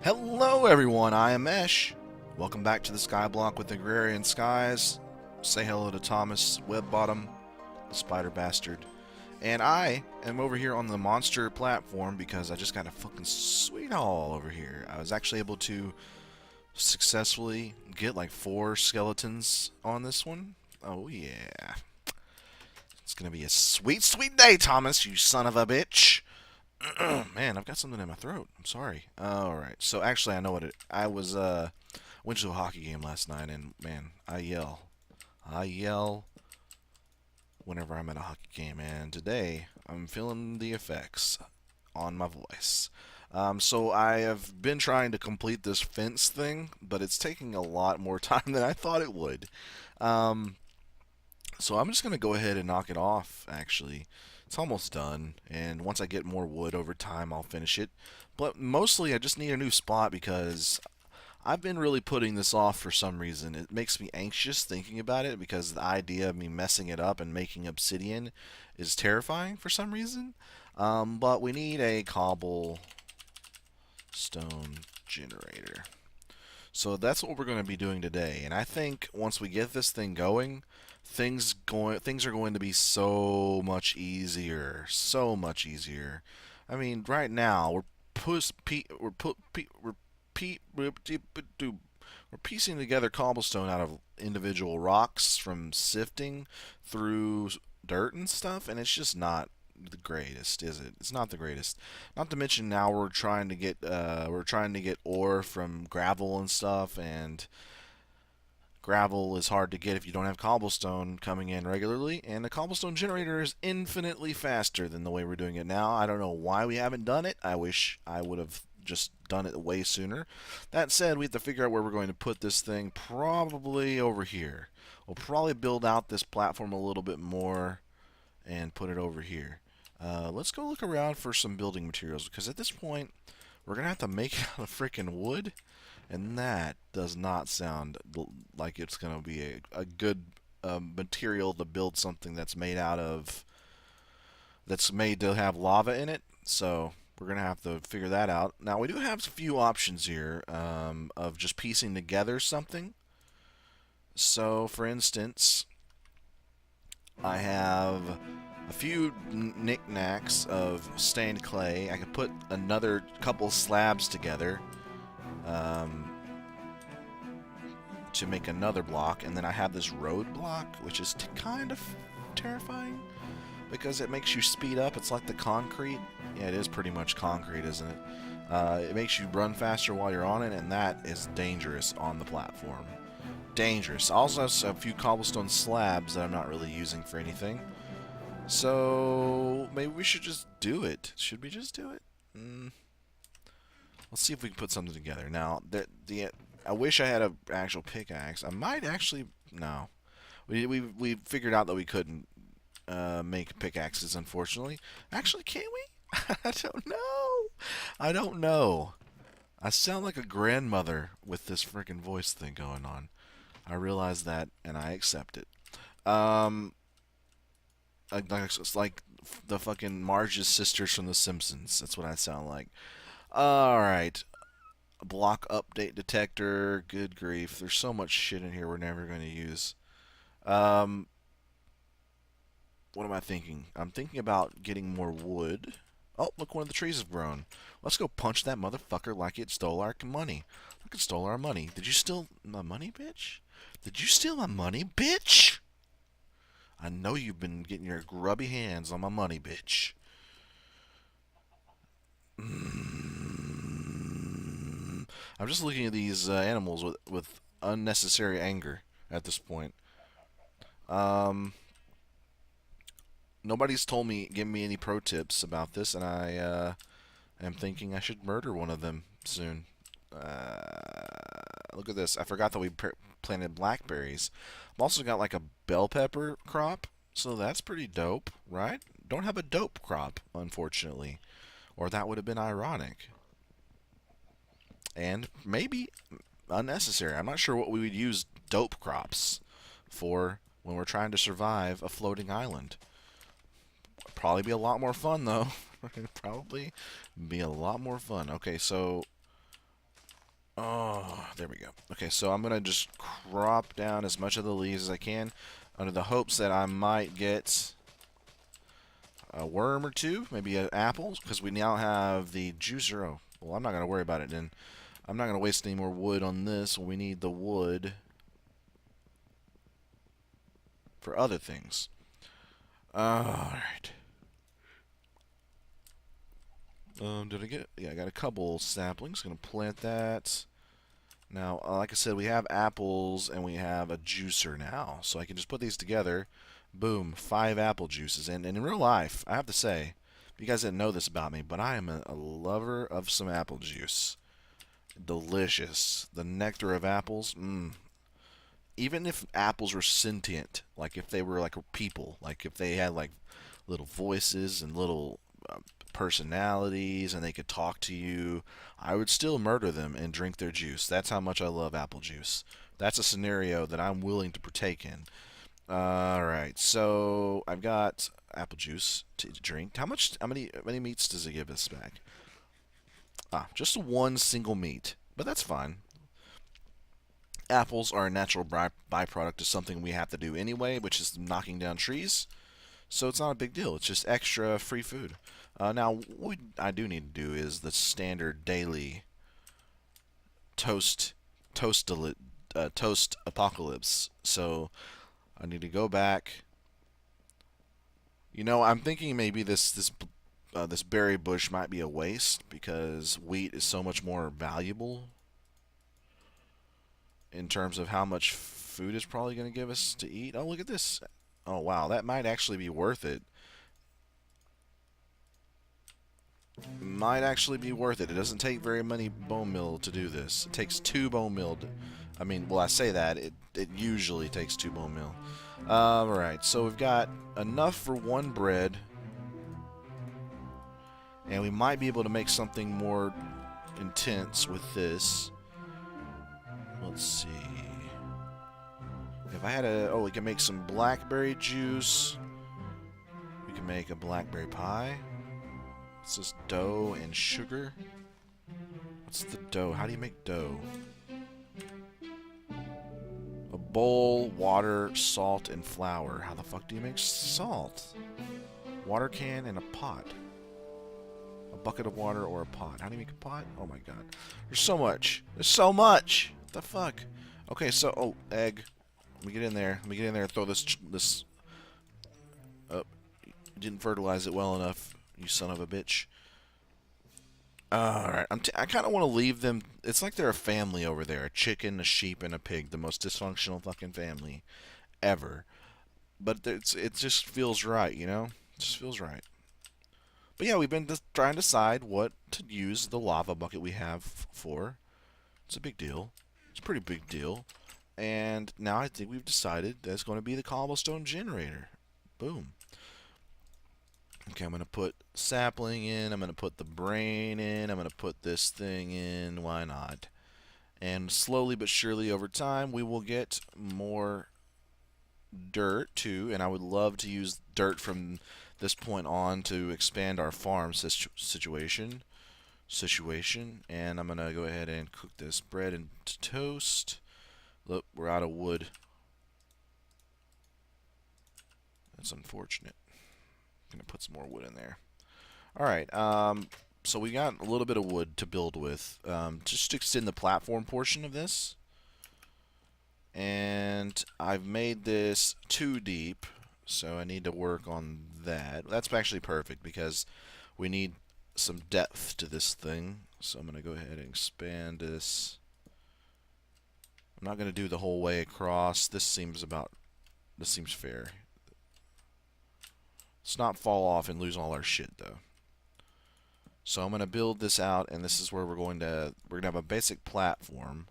Hello everyone, I am Esh. Welcome back to the Skyblock with Agrarian Skies. Say hello to Thomas, Webottom, the spider bastard. And I am over here on the monster platform because I just got a fucking sweet haul over here. I was actually able to successfully get like 4 skeletons on this one. Oh yeah. It's gonna be a sweet, sweet day, Thomas, you son of a bitch. Man, I've got something in my throat. I'm sorry. Alright, so actually I know what it... I went to a hockey game last night, and man, I yell. I yell whenever I'm at a hockey game, and today I'm feeling the effects on my voice. So I have been trying to complete this fence thing, but it's taking a lot more time than I thought it would. Um, so I'm just going to go ahead and knock it off, actually. It's almost done, and once I get more wood over time, I'll finish it. But mostly I just need a new spot because I've been really putting this off for some reason. It makes me anxious thinking about it because the idea of me messing it up and making obsidian is terrifying for some reason. But we need a cobblestone generator. So that's what we're going to be doing today. And I think once we get this thing going, things are going to be so much easier. So much easier. I mean, right now we're piecing together cobblestone out of individual rocks from sifting through dirt and stuff, and it's just not the greatest, is it? It's not the greatest. Not to mention now we're trying to get ore from gravel and stuff, and gravel is hard to get if you don't have cobblestone coming in regularly, and the cobblestone generator is infinitely faster than the way we're doing it now. I don't know why we haven't done it. I wish I would have just done it way sooner. That said, we have to figure out where we're going to put this thing, probably over here. We'll probably build out this platform a little bit more and put it over here. Let's go look around for some building materials, because at this point, we're going to have to make it out of freaking wood, and that does not sound like it's going to be a good material to build something that's made out of, that's made to have lava in it. So we're going to have to figure that out. Now, we do have a few options here of just piecing together something. So, for instance, I have a few knickknacks of stained clay. I could put another couple slabs together um, to make another block, and then I have this road block, which is kind of terrifying because it makes you speed up. It's like the concrete. Yeah, it is pretty much concrete, isn't it? It makes you run faster while you're on it, and that is dangerous on the platform. Dangerous. I also have a few cobblestone slabs that I'm not really using for anything. So maybe we should just do it. Should we just do it? Let's see if we can put something together. Now, I wish I had an actual pickaxe. I might actually... No. We figured out that we couldn't make pickaxes, unfortunately. Actually, can we? I don't know. I don't know. I sound like a grandmother with this freaking voice thing going on. I realize that, and I accept it. It's like the fucking Marge's sisters from The Simpsons. That's what I sound like. Alright. Block update detector. Good grief. There's so much shit in here we're never going to use. What am I thinking? I'm thinking about getting more wood. Oh, look, one of the trees have grown. Let's go punch that motherfucker like it stole our money. Like it stole our money. Did you steal my money, bitch? Did you steal my money, bitch? I know you've been getting your grubby hands on my money, bitch. I'm just looking at these animals with unnecessary anger at this point. Nobody's given me any pro tips about this, and I am thinking I should murder one of them soon. Look at this. I forgot that we planted blackberries. I've also got like a bell pepper crop, so that's pretty dope, right? Don't have a dope crop, unfortunately. Or that would have been ironic. And maybe unnecessary. I'm not sure what we would use dope crops for when we're trying to survive a floating island. Probably be a lot more fun, though. Probably be a lot more fun. Okay, so Oh, there we go. Okay, so I'm going to just crop down as much of the leaves as I can under the hopes that I might get a worm or two, maybe an apple, because we now have the juicer. Oh, well, I'm not going to worry about it then. I'm not going to waste any more wood on this. We need the wood for other things. Alright. Did I get... Yeah, I got a couple saplings. Going to plant that. Now, like I said, we have apples and we have a juicer now. So I can just put these together. Boom, 5 apple juices. And in real life, I have to say, you guys didn't know this about me, but I am a lover of some apple juice. Delicious. The nectar of apples, even if apples were sentient, like if they were like people, like if they had like little voices and little personalities and they could talk to you, I would still murder them and drink their juice. That's how much I love apple juice. That's a scenario that I'm willing to partake in. Alright, so I've got apple juice to drink. How many meats does it give us back? Just one single meat. But that's fine. Apples are a natural byproduct of something we have to do anyway, which is knocking down trees. So it's not a big deal. It's just extra free food. Now, what I do need to do is the standard daily toast toast apocalypse. So I need to go back. You know, I'm thinking maybe this berry bush might be a waste because wheat is so much more valuable in terms of how much food it's probably going to give us to eat. Oh, look at this. Oh, wow, that might actually be worth it. Might actually be worth it. It doesn't take very many bone meal to do this. It takes 2 bone meal. I mean, well, I say that. It usually takes 2 bone meal. Alright, so we've got enough for 1 bread. And we might be able to make something more intense with this. Let's see. If I had a... Oh, we can make some blackberry juice. We can make a blackberry pie. It's just dough and sugar. What's the dough? How do you make dough? A bowl, water, salt, and flour. How the fuck do you make salt? Water can and a pot. A bucket of water or a pot. How do you make a pot? Oh my god. There's so much. There's so much. What the fuck? Okay, so... Oh, egg. Let me get in there. Let me get in there and throw this... Oh, didn't fertilize it well enough. You son of a bitch. Alright, I kind of want to leave them. It's like they're a family over there. A chicken, a sheep, and a pig. The most dysfunctional fucking family ever. But it just feels right, you know? It just feels right. But yeah, we've been trying to decide what to use the lava bucket we have for. It's a big deal. It's a pretty big deal. And now I think we've decided that's going to be the cobblestone generator. Boom. Okay, I'm going to put sapling in. I'm going to put the brain in. I'm going to put this thing in. Why not? And slowly but surely over time, we will get more dirt too. And I would love to use dirt from this point on to expand our farm situation. And I'm going to go ahead and cook this bread into toast. Look, we're out of wood. That's unfortunate. Gonna put some more wood in there. Alright, so we got a little bit of wood to build with. Just to extend the platform portion of this. And I've made this too deep, so I need to work on that. That's actually perfect because we need some depth to this thing. So I'm gonna go ahead and expand this. I'm not gonna do the whole way across. This seems fair. Let's not fall off and lose all our shit, though. So I'm going to build this out, and this is where we're going to have a basic platform.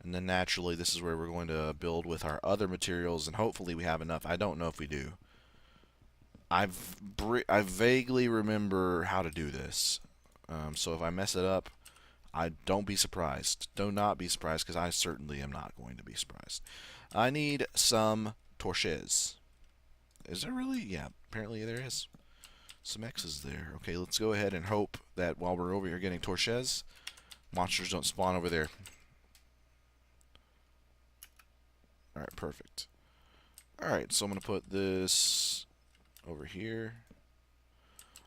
And then naturally, this is where we're going to build with our other materials, and hopefully we have enough. I don't know if we do. I vaguely remember how to do this. So if I mess it up, don't be surprised. Do not be surprised, because I certainly am not going to be surprised. I need some torches. Is there really? Yeah, apparently there is. Some X's there. Okay, let's go ahead and hope that while we're over here getting torches, Monsters don't spawn over there. Alright, perfect. Alright, so I'm going to put this over here.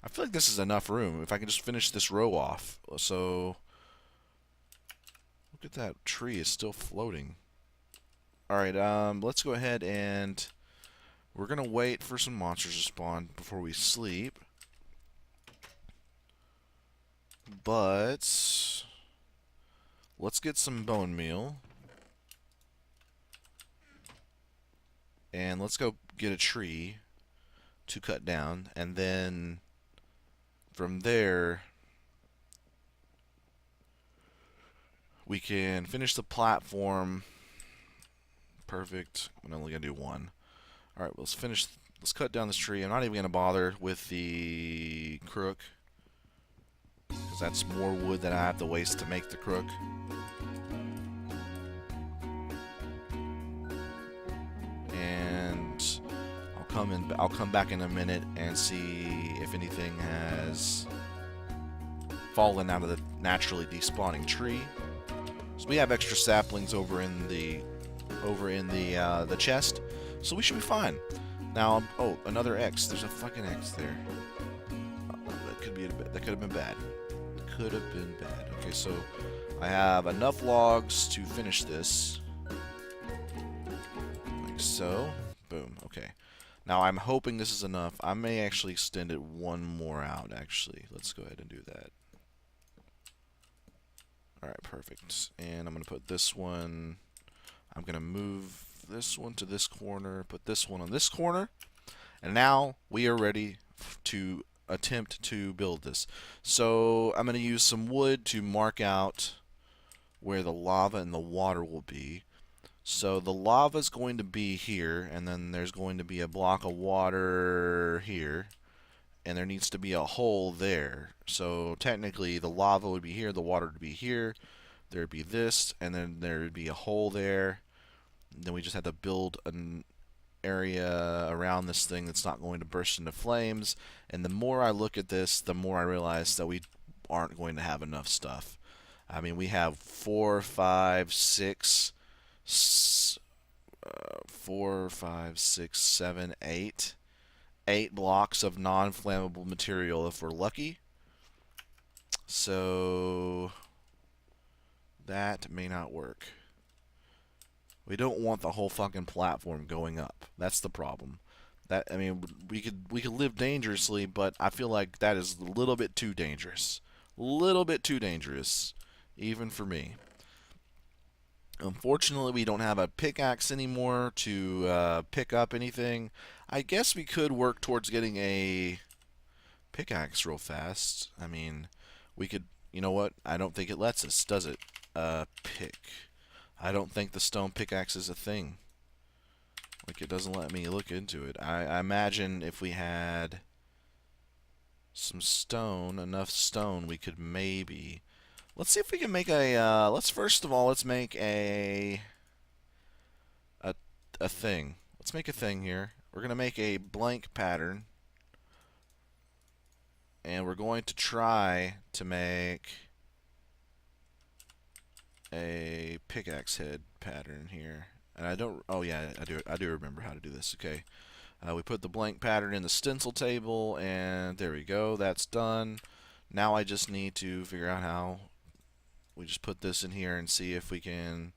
I feel like this is enough room. If I can just finish this row off. So, look at that tree. It's still floating. Alright, let's go ahead and we're going to wait for some monsters to spawn before we sleep. But let's get some bone meal. And let's go get a tree to cut down. And then from there, we can finish the platform. Perfect. I'm only going to do one. Alright, let's finish. Let's cut down this tree. I'm not even going to bother with the crook, because that's more wood that I have to waste to make the crook. And I'll come back in a minute and see if anything has fallen out of the naturally despawning tree. So we have extra saplings over in the chest, so we should be fine. Now, oh, another X. There's a fucking X there. That could have been bad. Could have been bad. Okay, so I have enough logs to finish this. Like so. Boom. Okay. Now I'm hoping this is enough. I may actually extend it one more out, actually. Let's go ahead and do that. Alright, perfect. And I'm going to put this one... I'm going to move this one to this corner, put this one on this corner, and now we are ready to attempt to build this. So I'm going to use some wood to mark out where the lava and the water will be. So the lava is going to be here, and then there's going to be a block of water here, and there needs to be a hole there. So technically the lava would be here, the water would be here, there would be this, and then there would be a hole there. Then we just have to build an area around this thing that's not going to burst into flames. And the more I look at this, the more I realize that we aren't going to have enough stuff. I mean, we have 4, 5, 6, 7, 8. 8 blocks of non-flammable material if we're lucky. So that may not work. We don't want the whole fucking platform going up. That's the problem. That, I mean, we could live dangerously, but I feel like that is a little bit too dangerous. Little bit too dangerous, even for me. Unfortunately, we don't have a pickaxe anymore to pick up anything. I guess we could work towards getting a pickaxe real fast. I mean, we could, you know what? I don't think it lets us, does it? Pick. I don't think the stone pickaxe is a thing. Like, it doesn't let me look into it. I imagine if we had some stone, enough stone, we could maybe... Let's see if we can make a... first of all, let's make a thing. Let's make a thing here. We're going to make a blank pattern. And we're going to try to make a pickaxe head pattern here. And I don't... Oh, yeah, I do remember how to do this. Okay. We put the blank pattern in the stencil table, and there we go. That's done. Now I just need to figure out how... We just put this in here and see if we can...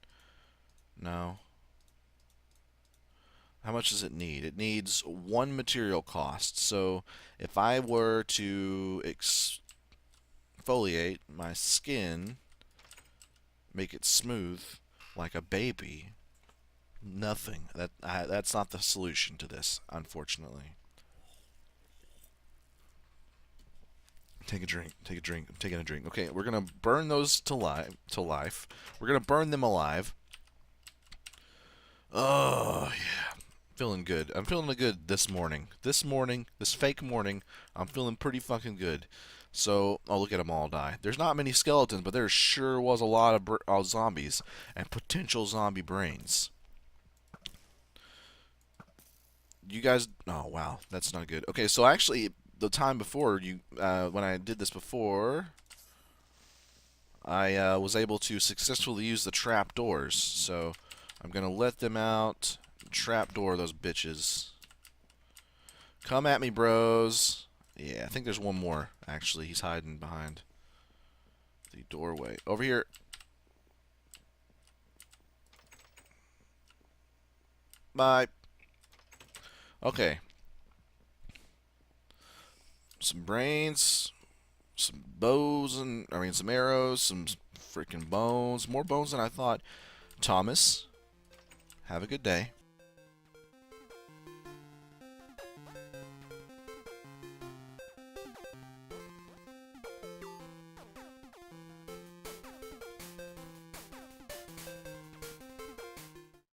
No. How much does it need? It needs 1 material cost. So if I were to exfoliate my skin, make it smooth like a baby, nothing. That's not the solution to this, unfortunately. Take a drink. Take a drink. I'm taking a drink. Okay, we're gonna burn those to life. We're gonna burn them alive. Oh yeah, feeling good. I'm feeling good this morning. This fake morning, I'm feeling pretty fucking good. So, oh, look at them all die. There's not many skeletons, but there sure was a lot of zombies and potential zombie brains. You guys, oh wow, that's not good. Okay, so actually, the time before when I did this before, I was able to successfully use the trapdoors. So I'm going to let them out. Trapdoor those bitches. Come at me, bros. Yeah, I think there's one more, actually. He's hiding behind the doorway. Over here. Bye. Okay. Some brains. Some bows and... some arrows. Some freaking bones. More bones than I thought. Thomas, have a good day.